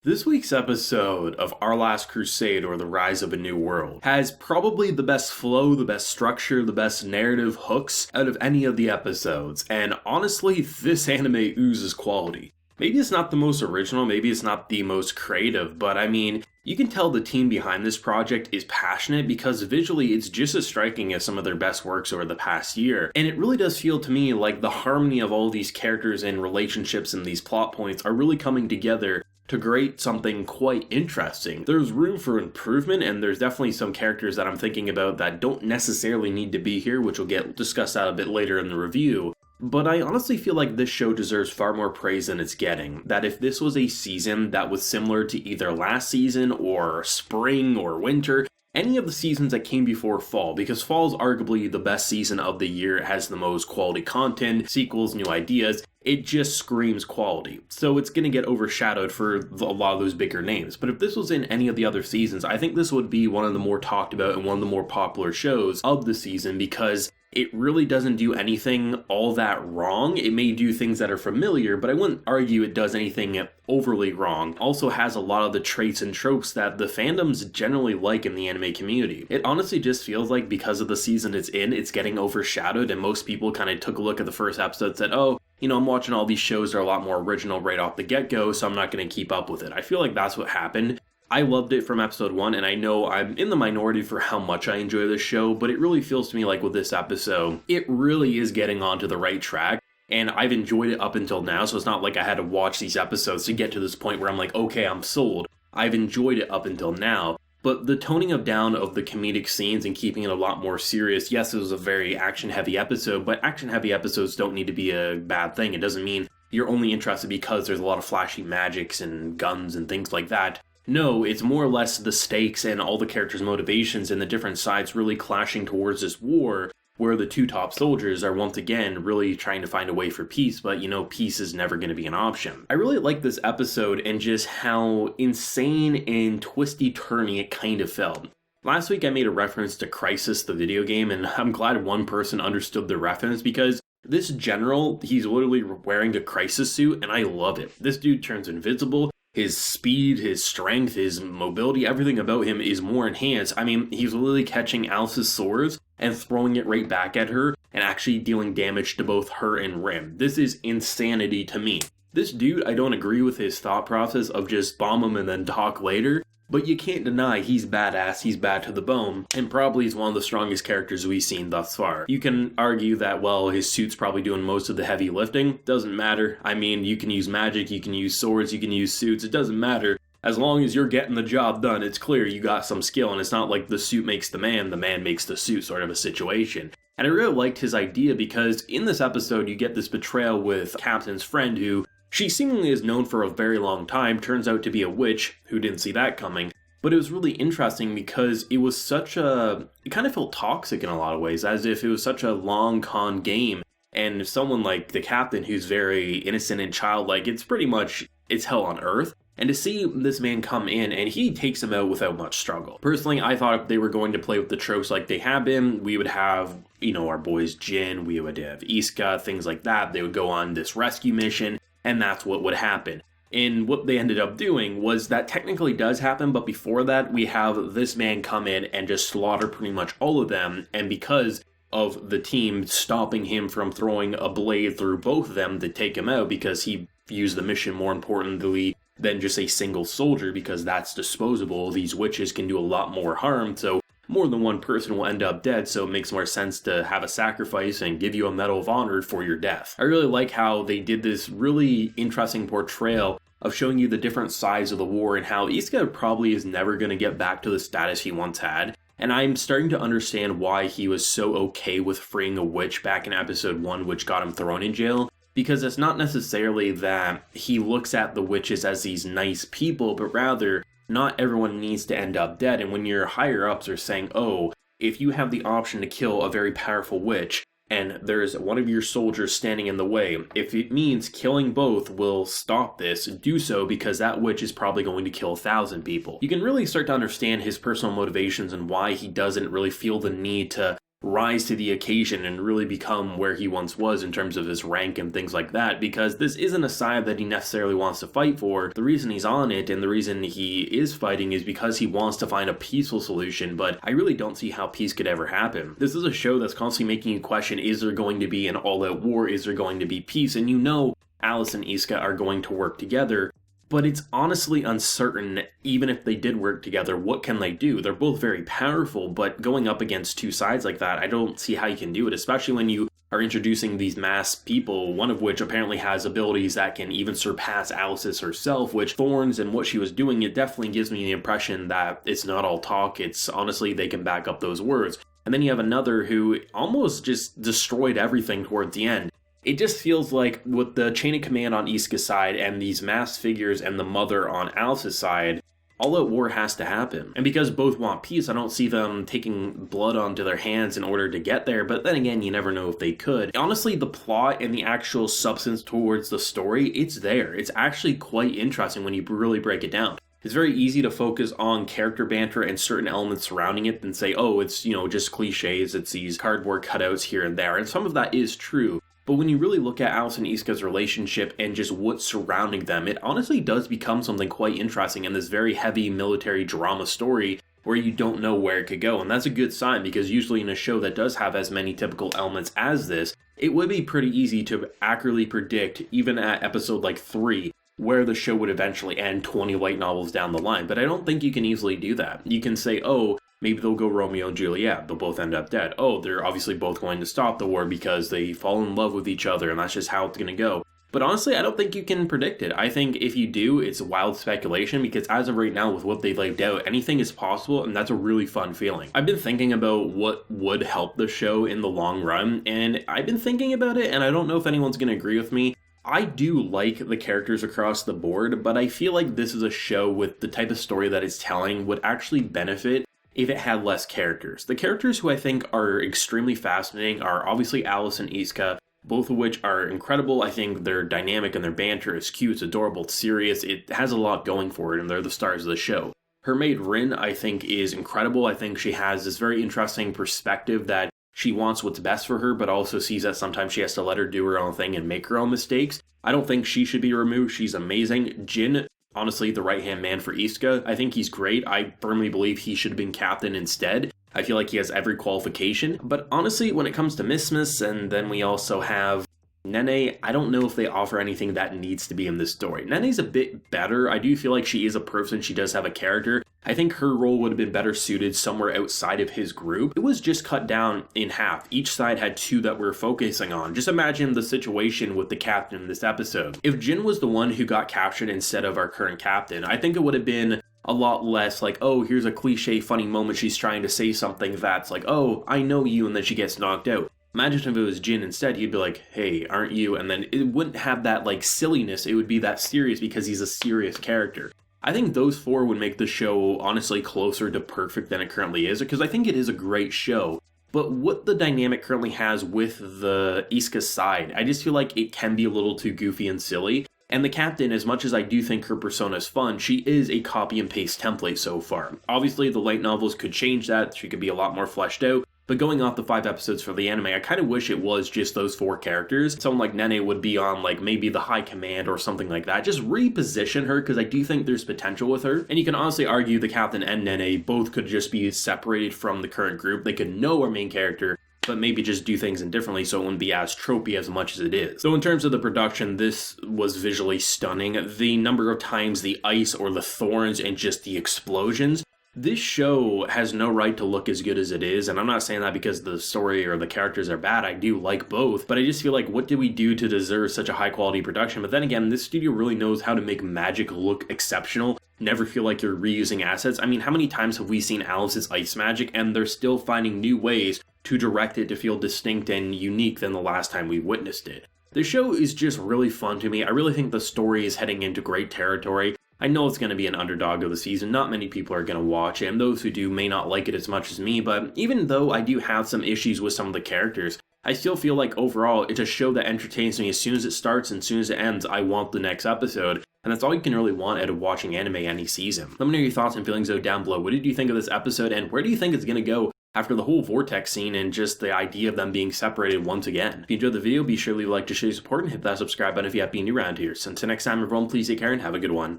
This week's episode of Our Last Crusade, or The Rise of a New World, has probably the best flow, the best structure, the best narrative hooks out of any of the episodes, and honestly, this anime oozes quality. Maybe it's not the most original, maybe it's not the most creative, but I mean, you can tell the team behind this project is passionate because visually it's just as striking as some of their best works over the past year. And it really does feel to me like the harmony of all these characters and relationships and these plot points are really coming together to create something quite interesting. There's room for improvement, and there's definitely some characters that I'm thinking about that don't necessarily need to be here, which will get discussed out a bit later in the review. But I honestly feel like this show deserves far more praise than it's getting. That if this was a season that was similar to either last season or spring or winter, any of the seasons that came before fall, because fall is arguably the best season of the year, it has the most quality content, sequels, new ideas, it just screams quality. So it's going to get overshadowed for a lot of those bigger names. But if this was in any of the other seasons, I think this would be one of the more talked about and one of the more popular shows of the season because it really doesn't do anything all that wrong. It may do things that are familiar, but I wouldn't argue it does anything overly wrong. Also has a lot of the traits and tropes that the fandoms generally like in the anime community. It honestly just feels like because of the season it's in, it's getting overshadowed, and most people kind of took a look at the first episode and said, oh, I'm watching all these shows that are a lot more original right off the get-go, so I'm not going to keep up with it. I feel like that's what happened. I loved it from episode 1, and I know I'm in the minority for how much I enjoy this show, but it really feels to me like with this episode, it really is getting onto the right track, and I've enjoyed it up until now, so it's not like I had to watch these episodes to get to this point where I'm like, okay, I'm sold. I've enjoyed it up until now, but the toning down of the comedic scenes and keeping it a lot more serious, yes, it was a very action-heavy episode, but action-heavy episodes don't need to be a bad thing. It doesn't mean you're only interested because there's a lot of flashy magics and guns and things like that. No, it's more or less the stakes and all the characters' motivations and the different sides really clashing towards this war where the two top soldiers are once again really trying to find a way for peace, but peace is never going to be an option. I really like this episode and just how insane and twisty-turny it kind of felt. Last week I made a reference to Crisis, the video game, and I'm glad one person understood the reference because this general, he's literally wearing a Crisis suit and I love it. This dude turns invisible. His speed, his strength, his mobility, everything about him is more enhanced. I mean, he's literally catching Alice's swords and throwing it right back at her and actually dealing damage to both her and Rim. This is insanity to me. This dude, I don't agree with his thought process of just bomb him and then talk later, but you can't deny he's badass, he's bad to the bone, and probably is one of the strongest characters we've seen thus far. You can argue that, well, his suit's probably doing most of the heavy lifting. Doesn't matter. I mean, you can use magic, you can use swords, you can use suits, it doesn't matter. As long as you're getting the job done, it's clear you got some skill, and it's not like the suit makes the man makes the suit sort of a situation. And I really liked his idea because in this episode you get this betrayal with Captain's friend who she seemingly is known for a very long time, turns out to be a witch, who didn't see that coming. But it was really interesting because it kind of felt toxic in a lot of ways, as if it was such a long con game. And someone like the captain who's very innocent and childlike, it's hell on earth. And to see this man come in and he takes him out without much struggle. Personally, I thought if they were going to play with the tropes like they have been, we would have, our boys Jin, we would have Isuka, things like that. They would go on this rescue mission. And that's what would happen. And what they ended up doing was that technically does happen, but before that, we have this man come in and just slaughter pretty much all of them. And because of the team stopping him from throwing a blade through both of them to take him out, because he used the mission more importantly than just a single soldier, because that's disposable. These witches can do a lot more harm, so more than one person will end up dead, so it makes more sense to have a sacrifice and give you a Medal of Honor for your death. I really like how they did this really interesting portrayal of showing you the different sides of the war and how Isuka probably is never going to get back to the status he once had. And I'm starting to understand why he was so okay with freeing a witch back in episode 1, which got him thrown in jail. Because it's not necessarily that he looks at the witches as these nice people, but rather not everyone needs to end up dead, and when your higher-ups are saying, oh, if you have the option to kill a very powerful witch, and there's one of your soldiers standing in the way, if it means killing both will stop this, do so because that witch is probably going to kill 1,000 people. You can really start to understand his personal motivations and why he doesn't really feel the need to rise to the occasion and really become where he once was in terms of his rank and things like that, because this isn't a side that he necessarily wants to fight for. The reason he's on it and the reason he is fighting is because he wants to find a peaceful solution, but I really don't see how peace could ever happen. This is a show that's constantly making you question, is there going to be an all-out war? Is there going to be peace? And you know Alice and Isuka are going to work together, but it's honestly uncertain. Even if they did work together, what can they do? They're both very powerful, but going up against two sides like that, I don't see how you can do it, especially when you are introducing these masked people, one of which apparently has abilities that can even surpass Alice's herself, which Thorns and what she was doing, it definitely gives me the impression that it's not all talk, it's honestly they can back up those words. And then you have another who almost just destroyed everything towards the end. It just feels like with the chain of command on Isuka's side and these masked figures and the mother on Alice's side, all-out war has to happen. And because both want peace, I don't see them taking blood onto their hands in order to get there, but then again, you never know if they could. Honestly, the plot and the actual substance towards the story, it's there. It's actually quite interesting when you really break it down. It's very easy to focus on character banter and certain elements surrounding it and say, oh, it's, just cliches, it's these cardboard cutouts here and there, and some of that is true. But when you really look at Alice and Isuka's relationship and just what's surrounding them, it honestly does become something quite interesting in this very heavy military drama story where you don't know where it could go. And that's a good sign, because usually in a show that does have as many typical elements as this, it would be pretty easy to accurately predict, even at episode like 3, where the show would eventually end 20 light novels down the line. But I don't think you can easily do that. You can say, oh, maybe they'll go Romeo and Juliet, they'll both end up dead. Oh, they're obviously both going to stop the war because they fall in love with each other and that's just how it's going to go. But honestly, I don't think you can predict it. I think if you do, it's wild speculation, because as of right now, with what they've laid out, anything is possible, and that's a really fun feeling. I've been thinking about what would help the show in the long run, and I've been thinking about it, and I don't know if anyone's going to agree with me. I do like the characters across the board, but I feel like this is a show with the type of story that it's telling would actually benefit if it had less characters. The characters who I think are extremely fascinating are obviously Alice and Isuka, both of which are incredible. I think their dynamic and their banter is cute, it's adorable, it's serious, it has a lot going for it, and they're the stars of the show. Her maid Rin, I think, is incredible. I think she has this very interesting perspective that she wants what's best for her, but also sees that sometimes she has to let her do her own thing and make her own mistakes. I don't think she should be removed. She's amazing. Jin, honestly, the right-hand man for Isuka. I think he's great. I firmly believe he should have been captain instead. I feel like he has every qualification. But honestly, when it comes to Mismas, and then we also have Nene, I don't know if they offer anything that needs to be in this story. Nene's a bit better. I do feel like she is a person, she does have a character. I think her role would have been better suited somewhere outside of his group. It was just cut down in half. Each side had two that we're focusing on. Just imagine the situation with the captain in this episode. If Jin was the one who got captured instead of our current captain, I think it would have been a lot less like, oh, here's a cliche funny moment, she's trying to say something that's like, oh, I know you, and then she gets knocked out. Imagine if it was Jin instead, he'd be like, hey, aren't you? And then it wouldn't have that like silliness, it would be that serious because he's a serious character. I think those four would make the show honestly closer to perfect than it currently is, because I think it is a great show. But what the dynamic currently has with the Isuka side, I just feel like it can be a little too goofy and silly. And the captain, as much as I do think her persona is fun, she is a copy and paste template so far. Obviously, the light novels could change that, she could be a lot more fleshed out. But going off the 5 episodes for the anime, I kind of wish it was just those 4 characters. Someone like Nene would be on like maybe the high command or something like that. Just reposition her, because I do think there's potential with her. And you can honestly argue the captain and Nene both could just be separated from the current group. They could know our main character, but maybe just do things indifferently so it wouldn't be as tropey as much as it is. So in terms of the production, this was visually stunning. The number of times the ice or the thorns and just the explosions, this show has no right to look as good as it is, and I'm not saying that because the story or the characters are bad. I do like both, but I just feel like, what did we do to deserve such a high quality production? But then again, this studio really knows how to make magic look exceptional, never feel like you're reusing assets. I mean, how many times have we seen Alice's ice magic, and they're still finding new ways to direct it to feel distinct and unique than the last time we witnessed it. The show is just really fun to me. I really think the story is heading into great territory. I know it's going to be an underdog of the season, not many people are going to watch it, and those who do may not like it as much as me, but even though I do have some issues with some of the characters, I still feel like overall it's a show that entertains me. As soon as it starts and as soon as it ends, I want the next episode, and that's all you can really want out of watching anime any season. Let me know your thoughts and feelings down below. What did you think of this episode, and where do you think it's going to go after the whole vortex scene and just the idea of them being separated once again. If you enjoyed the video, be sure to leave a like to show your support and hit that subscribe button if you have been new around here. So until next time everyone, please take care and have a good one.